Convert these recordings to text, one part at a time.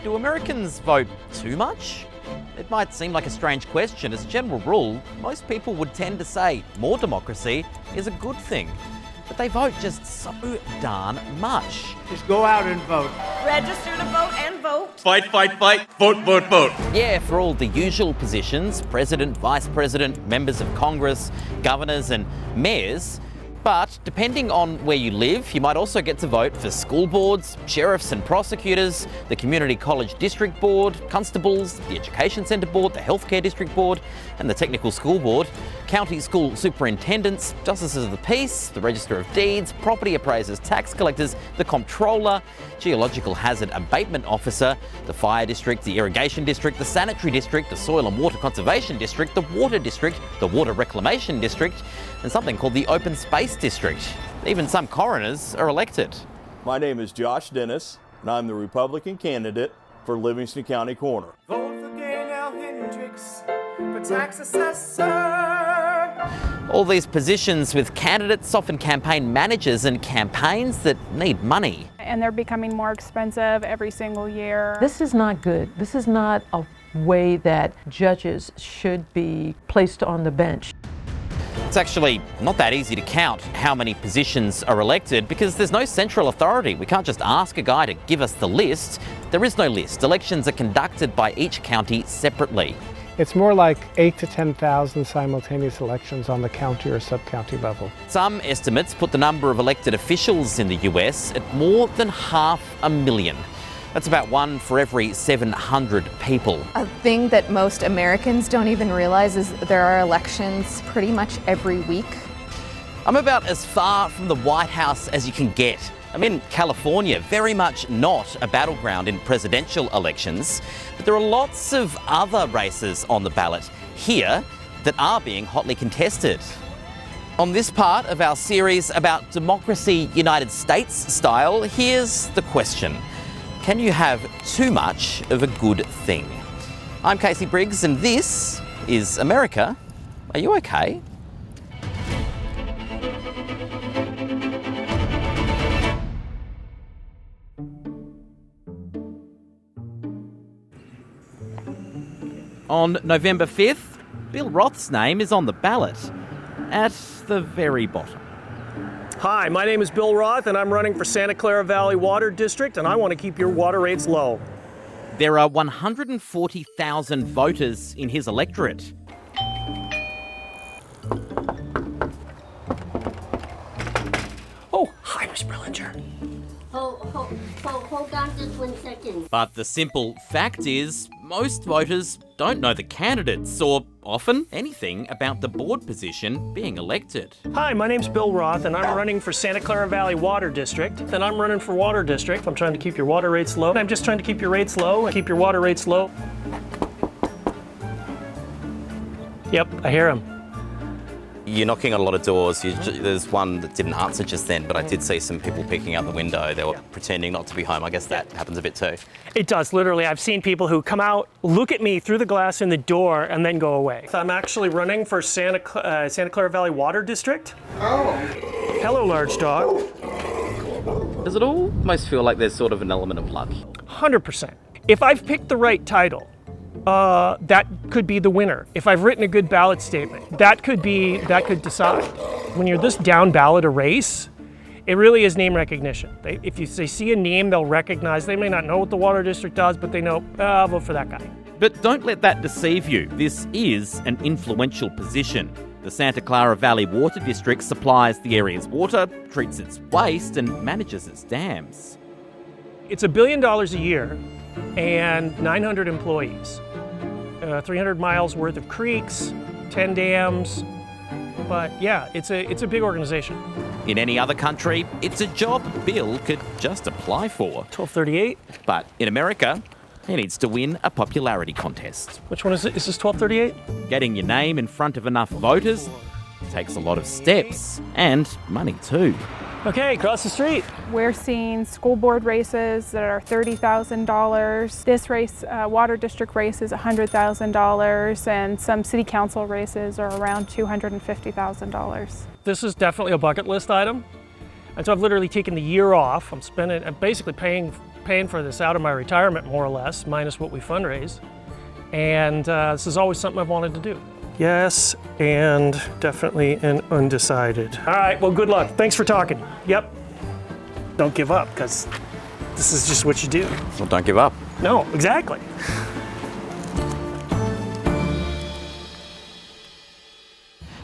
do Americans vote too much? It might seem like a strange question. As a general rule, most people would tend to say more democracy is a good thing. But they vote just so darn much. Just go out and vote. Register to vote and vote. Fight, fight, fight. Vote, vote, vote. Yeah, for all the usual positions, president, vice president, members of Congress, governors and mayors. But depending on where you live, you might also get to vote for school boards, sheriffs and prosecutors, the Community College District Board, constables, the Education Centre Board, the Healthcare District Board and the Technical School Board, county school superintendents, justices of the peace, the Register of Deeds, property appraisers, tax collectors, the comptroller, geological hazard abatement officer, the fire district, the irrigation district, the sanitary district, the soil and water conservation district, the water district, the water reclamation district, and something called the open space district. Even some coroners are elected. My name is Josh Dennis, and I'm the Republican candidate for Livingston County Coroner. Vote for Gaynell Hendricks for tax assessor. All these positions with candidates, often campaign managers, and campaigns that need money. And they're becoming more expensive every single year. This is not good. This is not a way that judges should be placed on the bench. It's actually not that easy to count how many positions are elected because there's no central authority. We can't just ask a guy to give us the list. There is no list. Elections are conducted by each county separately. It's more like 8,000 to 10,000 simultaneous elections on the county or sub-county level. Some estimates put the number of elected officials in the US at more than 500,000. That's about one for every 700 people. A thing that most Americans don't even realize is there are elections pretty much every week. I'm about as far from the White House as you can get. I'm in California, very much not a battleground in presidential elections, but there are lots of other races on the ballot here that are being hotly contested. On this part of our series about democracy United States style, here's the question. Can you have too much of a good thing? I'm Casey Briggs and this is America. Are you okay? On November 5th, Bill Roth's name is on the ballot at the very bottom. Hi, my name is Bill Roth and I'm running for Santa Clara Valley Water District and I want to keep your water rates low. There are 140,000 voters in his electorate. Oh, hi, Miss Brillinger. Hold on just 1 second. But the simple fact is, most voters don't know the candidates or often anything about the board position being elected. Hi, my name's Bill Roth and I'm running for Santa Clara Valley Water District. And I'm running for Water District. I'm trying to keep your water rates low. I'm just trying to keep your rates low and keep your water rates low. Yep, I hear him. You're knocking on a lot of doors. There's one that didn't answer just then, but I did see some people peeking out the window. They were pretending not to be home. I guess that happens a bit too. It does, literally. I've seen people who come out, look at me through the glass in the door, and then go away. I'm actually running for Santa Clara Valley Water District. Oh. Hello, large dog. Does it almost feel like there's sort of an element of luck? 100%. If I've picked the right title, that could be the winner. If I've written a good ballot statement, that could decide. When you're this down ballot a race, it really is name recognition. If they see a name, they'll recognize. They may not know what the water district does, but they know, I'll vote for that guy. But don't let that deceive you. This is an influential position. The Santa Clara Valley Water District supplies the area's water, treats its waste, and manages its dams. It's $1 billion a year and 900 employees. 300 miles worth of creeks, 10 dams. But yeah, it's a big organization. In any other country, it's a job Bill could just apply for. 1238. But in America, he needs to win a popularity contest. Which one is it? Is this 1238? Getting your name in front of enough voters takes a lot of steps and money too. Okay, across the street. We're seeing school board races that are $30,000. This race, water district race, is $100,000, and some city council races are around $250,000. This is definitely a bucket list item. And so I've literally taken the year off. I'm basically paying paying for this out of my retirement, more or less, minus what we fundraise. And this is always something I've wanted to do. Yes, and definitely an undecided. All right, well, good luck. Thanks for talking. Yep. Don't give up, because this is just what you do. Well, don't give up. No, exactly.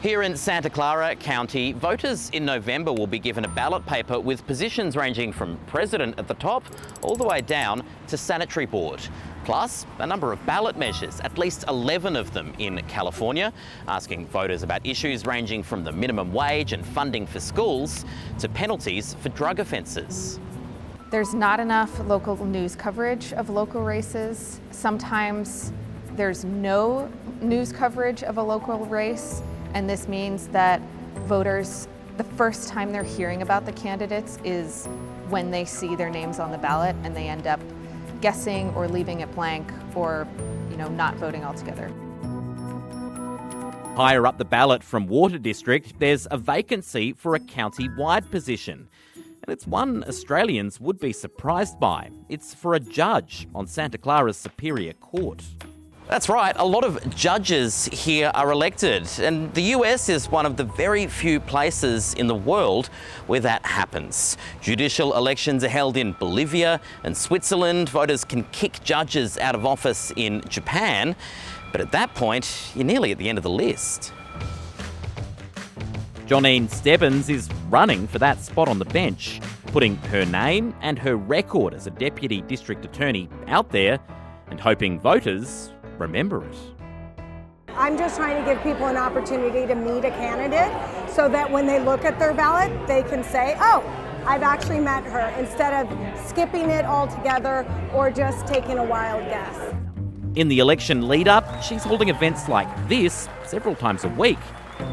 Here in Santa Clara County, voters in November will be given a ballot paper with positions ranging from president at the top all the way down to sanitary board. Plus, a number of ballot measures, at least 11 of them in California, asking voters about issues ranging from the minimum wage and funding for schools to penalties for drug offences. There's not enough local news coverage of local races. Sometimes there's no news coverage of a local race, and this means that voters, the first time they're hearing about the candidates is when they see their names on the ballot, and they end up guessing or leaving it blank or, not voting altogether. Higher up the ballot from Water District, there's a vacancy for a county-wide position. And it's one Australians would be surprised by. It's for a judge on Santa Clara's Superior Court. That's right, a lot of judges here are elected, and the US is one of the very few places in the world where that happens. Judicial elections are held in Bolivia and Switzerland. Voters can kick judges out of office in Japan, but at that point, you're nearly at the end of the list. Johnene Stebbins is running for that spot on the bench, putting her name and her record as a deputy district attorney out there and hoping voters remember it. I'm just trying to give people an opportunity to meet a candidate so that when they look at their ballot, they can say, oh, I've actually met her, instead of skipping it altogether or just taking a wild guess. In the election lead-up, she's holding events like this several times a week,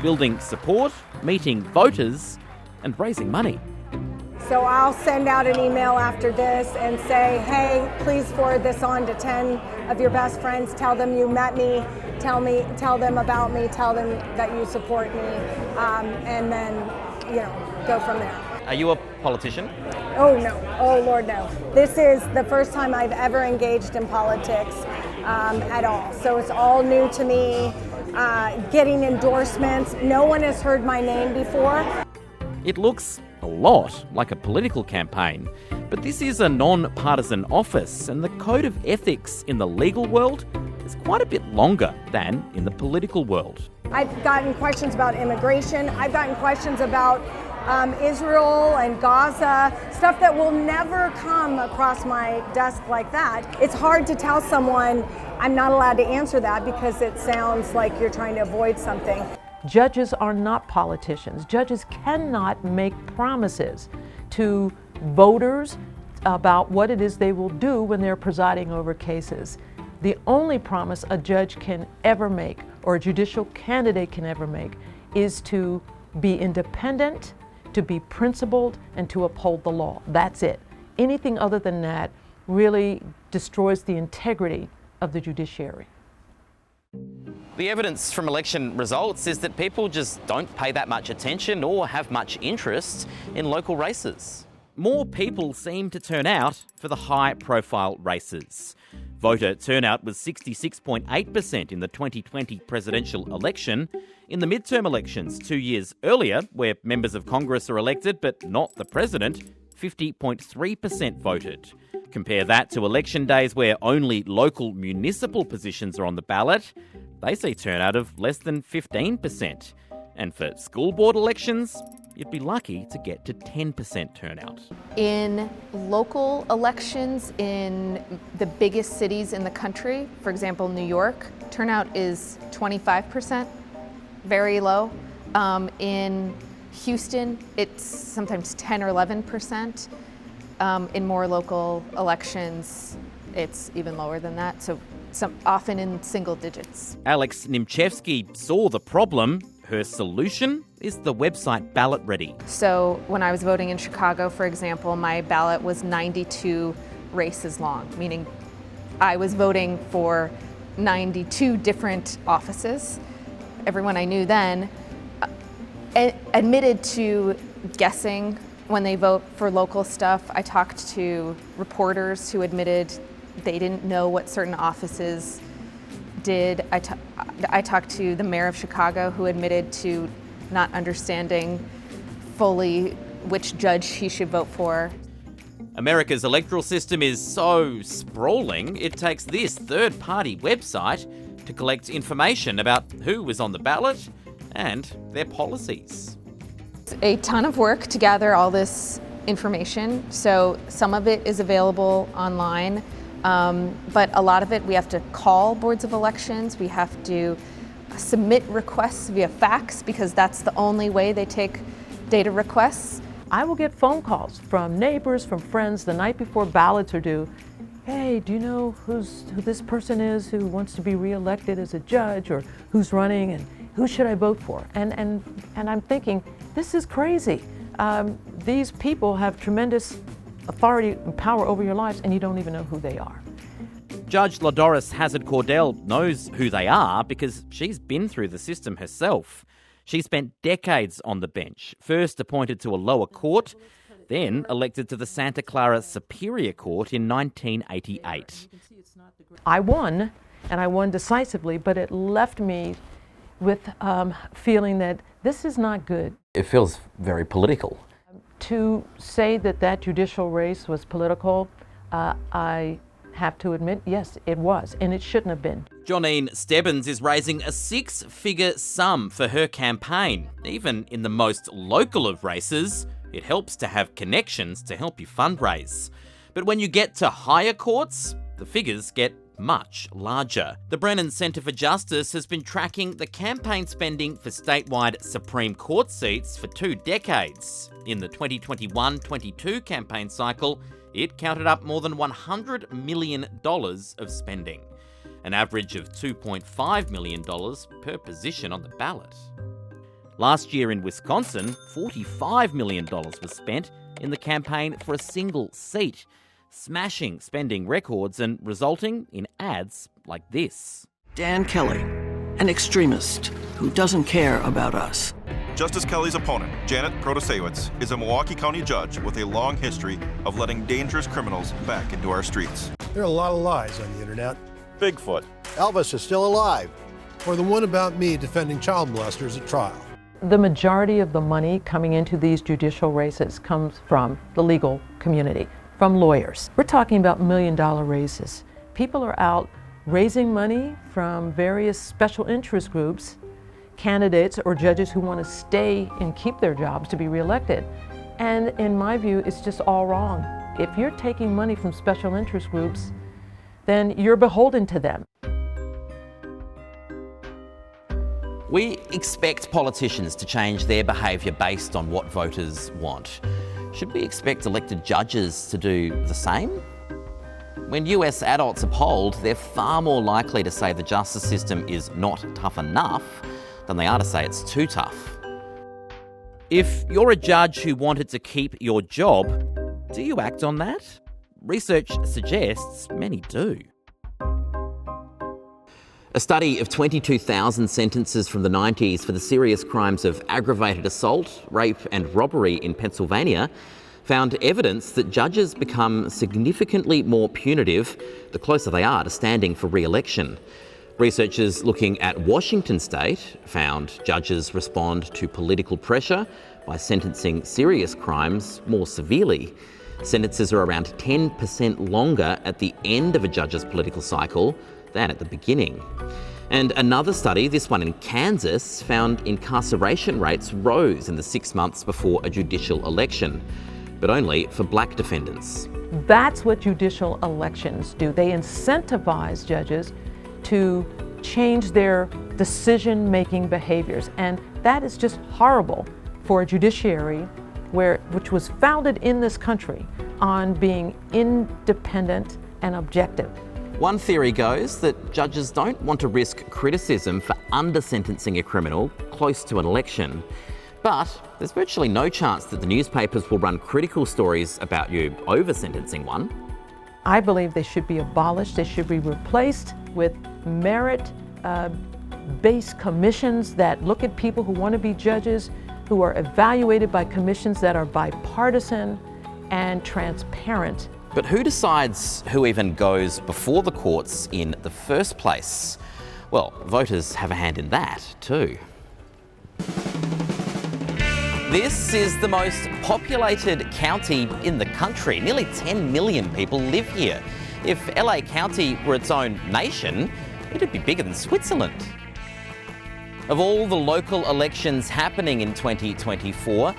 building support, meeting voters, and raising money. So I'll send out an email after this and say, hey, please forward this on to 10 of your best friends. Tell them you met me. Tell them about me. Tell them that you support me. And then, go from there. Are you a politician? Oh, no. Oh, Lord, no. This is the first time I've ever engaged in politics at all. So it's all new to me. Getting endorsements. No one has heard my name before. It looks a lot like a political campaign, but this is a non-partisan office, and the code of ethics in the legal world is quite a bit longer than in the political world. I've gotten questions about immigration. I've gotten questions about Israel and Gaza, stuff that will never come across my desk like that. It's hard to tell someone I'm not allowed to answer that because it sounds like you're trying to avoid something. Judges are not politicians. Judges cannot make promises to voters about what it is they will do when they're presiding over cases. The only promise a judge can ever make, or a judicial candidate can ever make, is to be independent, to be principled, and to uphold the law. That's it. Anything other than that really destroys the integrity of the judiciary. The evidence from election results is that people just don't pay that much attention or have much interest in local races. More people seem to turn out for the high-profile races. Voter turnout was 66.8% in the 2020 presidential election. In the midterm elections 2 years earlier, where members of Congress are elected but not the president, 50.3% voted. Compare that to election days where only local municipal positions are on the ballot. They see turnout of less than 15%. And for school board elections, you'd be lucky to get to 10% turnout. In local elections in the biggest cities in the country, for example, New York, turnout is 25%, very low. In Houston, it's sometimes 10 or 11%. In more local elections, it's even lower than that, so often in single digits. Alex Niemczewski saw the problem. Her solution is the website Ballot Ready. So when I was voting in Chicago, for example, my ballot was 92 races long, meaning I was voting for 92 different offices. Everyone I knew then admitted to guessing when they vote for local stuff. I talked to reporters who admitted they didn't know what certain offices did. I talked to the mayor of Chicago who admitted to not understanding fully which judge he should vote for. America's electoral system is so sprawling, it takes this third-party website to collect information about who was on the ballot and their policies. It's a ton of work to gather all this information, so some of it is available online, but a lot of it we have to call boards of elections, we have to submit requests via fax because that's the only way they take data requests. I will get phone calls from neighbors, from friends the night before ballots are due. Hey, do you know who this person is who wants to be reelected as a judge, or who's running, and who should I vote for? And I'm thinking, this is crazy. These people have tremendous authority and power over your lives, and you don't even know who they are. Judge Ladoris Hazzard Cordell knows who they are because she's been through the system herself. She spent decades on the bench, first appointed to a lower court, then elected to the Santa Clara Superior Court in 1988. I won, and I won decisively, but it left me with feeling that this is not good. It feels very political. To say that that judicial race was political, I have to admit, yes, it was, and it shouldn't have been. Johnene Stebbins is raising a six-figure sum for her campaign. Even in the most local of races, it helps to have connections to help you fundraise. But when you get to higher courts, the figures get much larger. The Brennan Centre for Justice has been tracking the campaign spending for statewide Supreme Court seats for 2 decades. In the 2021-22 campaign cycle, it counted up more than $100 million of spending, an average of $2.5 million per position on the ballot. Last year in Wisconsin, $45 million was spent in the campaign for a single seat, smashing spending records and resulting in ads like this. Dan Kelly, an extremist who doesn't care about us. Justice Kelly's opponent, Janet Protasiewicz, is a Milwaukee County judge with a long history of letting dangerous criminals back into our streets. There are a lot of lies on the internet. Bigfoot. Elvis is still alive. Or the one about me defending child molesters at trial. The majority of the money coming into these judicial races comes from the legal community, from lawyers. We're talking about million-dollar races. People are out raising money from various special interest groups, candidates or judges who want to stay and keep their jobs to be reelected. And in my view, it's just all wrong. If you're taking money from special interest groups, then you're beholden to them. We expect politicians to change their behaviour based on what voters want. Should we expect elected judges to do the same? When US adults are polled, they're far more likely to say the justice system is not tough enough than they are to say it's too tough. If you're a judge who wanted to keep your job, do you act on that? Research suggests many do. A study of 22,000 sentences from the 90s for the serious crimes of aggravated assault, rape and robbery in Pennsylvania found evidence that judges become significantly more punitive the closer they are to standing for re-election. Researchers looking at Washington state found judges respond to political pressure by sentencing serious crimes more severely. Sentences are around 10% longer at the end of a judge's political cycle than at the beginning. And another study, this one in Kansas, found incarceration rates rose in the 6 months before a judicial election, but only for black defendants. That's what judicial elections do. They incentivize judges to change their decision-making behaviors. And that is just horrible for a judiciary which was founded in this country on being independent and objective. One theory goes that judges don't want to risk criticism for under-sentencing a criminal close to an election. But there's virtually no chance that the newspapers will run critical stories about you over-sentencing one. I believe they should be abolished. They should be replaced with merit-based commissions that look at people who want to be judges who are evaluated by commissions that are bipartisan and transparent. But who decides who even goes before the courts in the first place? Well, voters have a hand in that too. This is the most populated county in the country. Nearly 10 million people live here. If LA County were its own nation, it'd be bigger than Switzerland. Of all the local elections happening in 2024,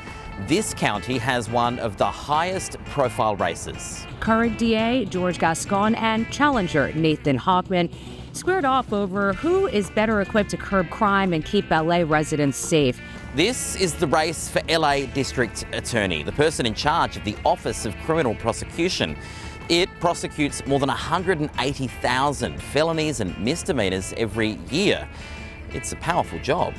this county has one of the highest profile races. Current DA George Gascón and challenger Nathan Hochmann squared off over who is better equipped to curb crime and keep LA residents safe. This is the race for LA District Attorney, the person in charge of the Office of Criminal Prosecution. It prosecutes more than 180,000 felonies and misdemeanors every year. It's a powerful job.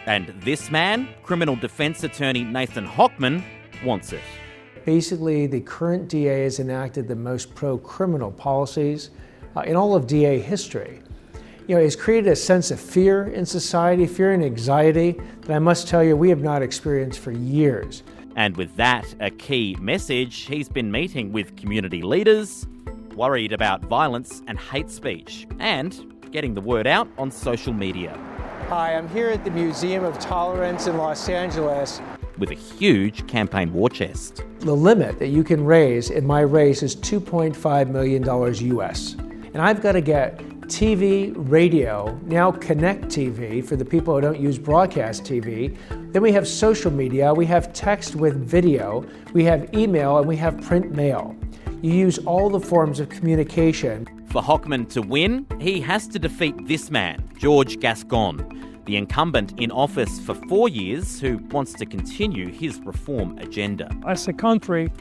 And this man, criminal defense attorney Nathan Hochmann, wants it. Basically, the current DA has enacted the most pro-criminal policies in all of DA history. You know, it's created a sense of fear in society, fear and anxiety that I must tell you we have not experienced for years. And with that, a key message, he's been meeting with community leaders, worried about violence and hate speech, and getting the word out on social media. Hi, I'm here at the Museum of Tolerance in Los Angeles. With a huge campaign war chest. The limit that you can raise in my race is $2.5 million US. And I've got to get TV, radio, now Connect TV for the people who don't use broadcast TV. Then we have social media, we have text with video, we have email, and we have print mail. You use all the forms of communication. For Hochmann to win, he has to defeat this man, George Gascón, the incumbent in office for 4 years who wants to continue his reform agenda. As a country,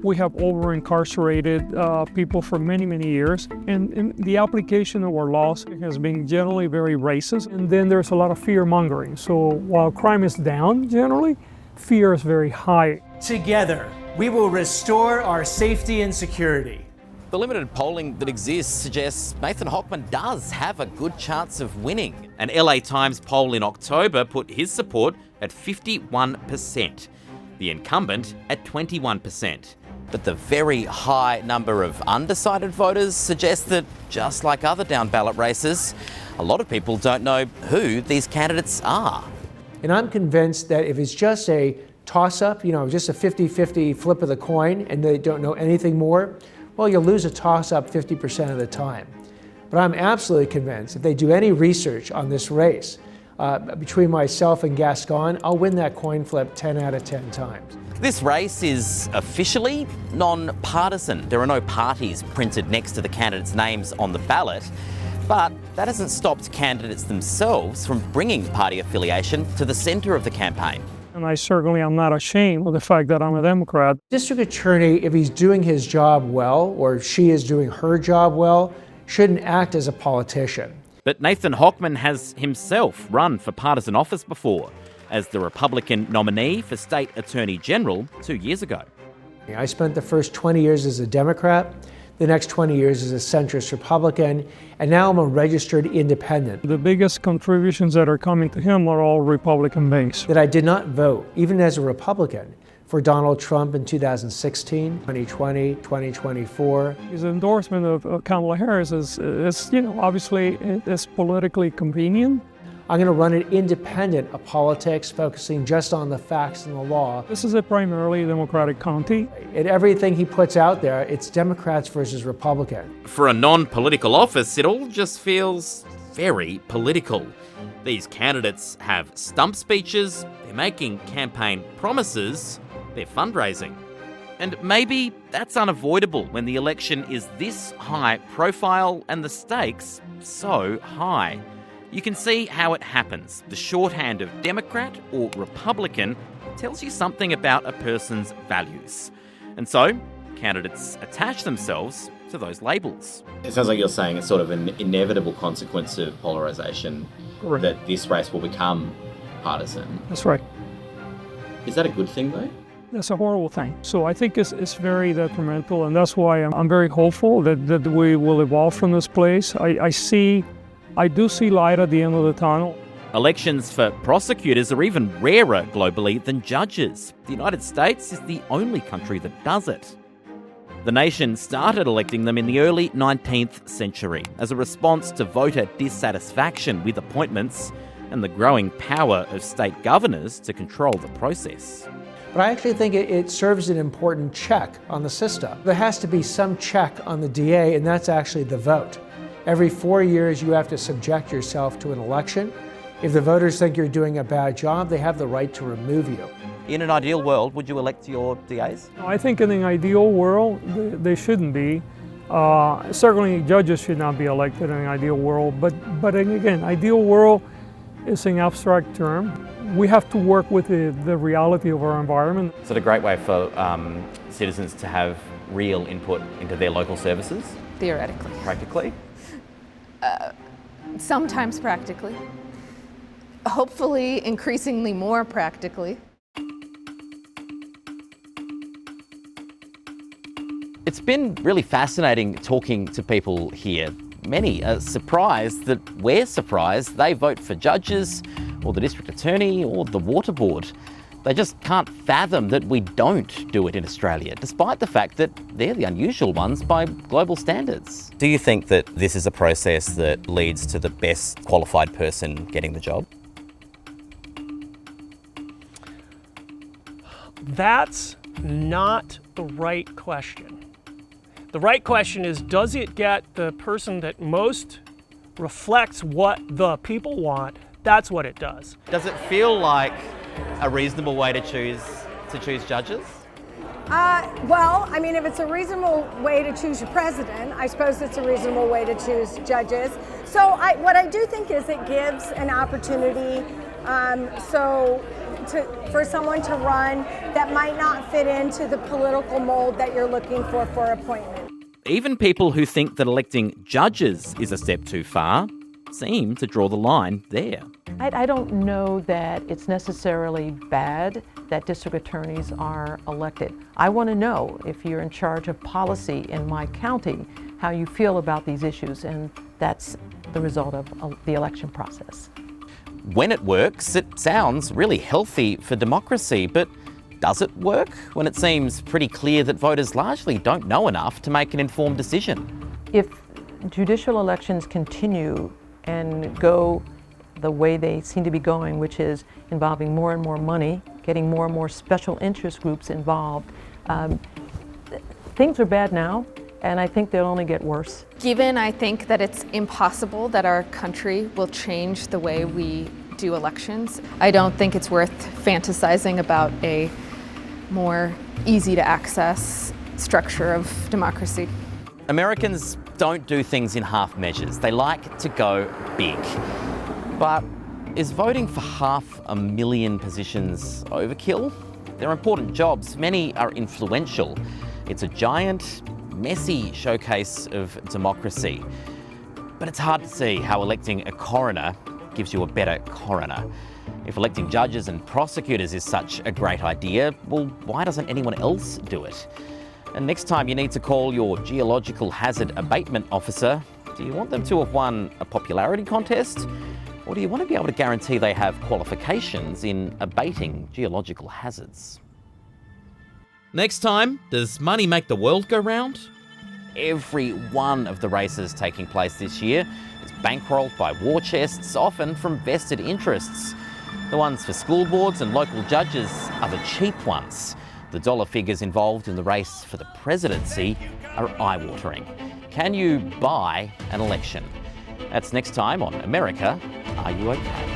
we have over-incarcerated people for many, many years, and the application of our laws has been generally very racist, and then there's a lot of fear-mongering. So while crime is down generally, fear is very high. Together, we will restore our safety and security. The limited polling that exists suggests Nathan Hochmann does have a good chance of winning. An LA Times poll in October put his support at 51%, the incumbent at 21%. But the very high number of undecided voters suggests that, just like other down-ballot races, a lot of people don't know who these candidates are. And I'm convinced that if it's just a toss-up, you know, just a 50-50 flip of the coin and they don't know anything more, well, you'll lose a toss-up 50% of the time. But I'm absolutely convinced if they do any research on this race, between myself and Gascón, I'll win that coin flip 10 out of 10 times. This race is officially non-partisan. There are no parties printed next to the candidates' names on the ballot, but that hasn't stopped candidates themselves from bringing party affiliation to the centre of the campaign. And I certainly am not ashamed of the fact that I'm a Democrat. District attorney, if he's doing his job well, or she is doing her job well, shouldn't act as a politician. But Nathan Hochmann has himself run for partisan office before, as the Republican nominee for State Attorney General 2 years ago. I spent the first 20 years as a Democrat, the next 20 years as a centrist Republican, and now I'm a registered independent. The biggest contributions that are coming to him are all Republican-based. That I did not vote, even as a Republican, for Donald Trump in 2016, 2020, 2024. His endorsement of Kamala Harris is you know, obviously it's politically convenient. I'm going to run an independent of politics, focusing just on the facts and the law. This is a primarily Democratic county. And everything he puts out there, it's Democrats versus Republican. For a non-political office, it all just feels very political. These candidates have stump speeches, they're making campaign promises, they're fundraising. And maybe that's unavoidable when the election is this high profile and the stakes so high. You can see how it happens. The shorthand of Democrat or Republican tells you something about a person's values. And so, candidates attach themselves to those labels. It sounds like you're saying it's sort of an inevitable consequence of polarisation, that this race will become partisan. That's right. Is that a good thing, though? That's a horrible thing. So I think it's very detrimental, and that's why I'm very hopeful that we will evolve from this place. I do see light at the end of the tunnel. Elections for prosecutors are even rarer globally than judges. The United States is the only country that does it. The nation started electing them in the early 19th century as a response to voter dissatisfaction with appointments and the growing power of state governors to control the process. But I actually think it serves an important check on the system. There has to be some check on the DA, and that's actually the vote. Every 4 years, you have to subject yourself to an election. If the voters think you're doing a bad job, they have the right to remove you. In an ideal world, would you elect your DAs? I think in an ideal world, they shouldn't be. Certainly, judges should not be elected in an ideal world. But again, ideal world is an abstract term. We have to work with the reality of our environment. Is it a great way for citizens to have real input into their local services? Theoretically. Practically? Sometimes practically. Hopefully, increasingly more practically. It's been really fascinating talking to people here. Many are surprised that we're surprised they vote for judges or the district attorney or the water board. They just can't fathom that we don't do it in Australia, despite the fact that they're the unusual ones by global standards. Do you think that this is a process that leads to the best qualified person getting the job? That's not the right question. The right question is, does it get the person that most reflects what the people want? That's what it does. Does it feel like a reasonable way to choose judges? Well, I mean, if it's a reasonable way to choose your president, I suppose it's a reasonable way to choose judges. So what I do think is it gives an opportunity for someone to run that might not fit into the political mold that you're looking for appointment. Even people who think that electing judges is a step too far seem to draw the line there. I don't know that it's necessarily bad that district attorneys are elected. I want to know, if you're in charge of policy in my county, how you feel about these issues, and that's the result of the election process. When it works, it sounds really healthy for democracy, but does it work when it seems pretty clear that voters largely don't know enough to make an informed decision? If judicial elections continue and go the way they seem to be going, which is involving more and more money, getting more and more special interest groups involved, things are bad now, and I think they'll only get worse. Given, I think, that it's impossible that our country will change the way we do elections, I don't think it's worth fantasizing about a more easy to access structure of democracy. Americans don't do things in half measures. They like to go big. But is voting for 500,000 positions overkill? They're important jobs. Many are influential. It's a giant, messy showcase of democracy. But it's hard to see how electing a coroner gives you a better coroner. If electing judges and prosecutors is such a great idea, well, why doesn't anyone else do it? And next time you need to call your geological hazard abatement officer, do you want them to have won a popularity contest? Or do you want to be able to guarantee they have qualifications in abating geological hazards? Next time, does money make the world go round? Every one of the races taking place this year is bankrolled by war chests, often from vested interests. The ones for school boards and local judges are the cheap ones. The dollar figures involved in the race for the presidency are eye-watering. Can you buy an election? That's next time on America, Are You OK?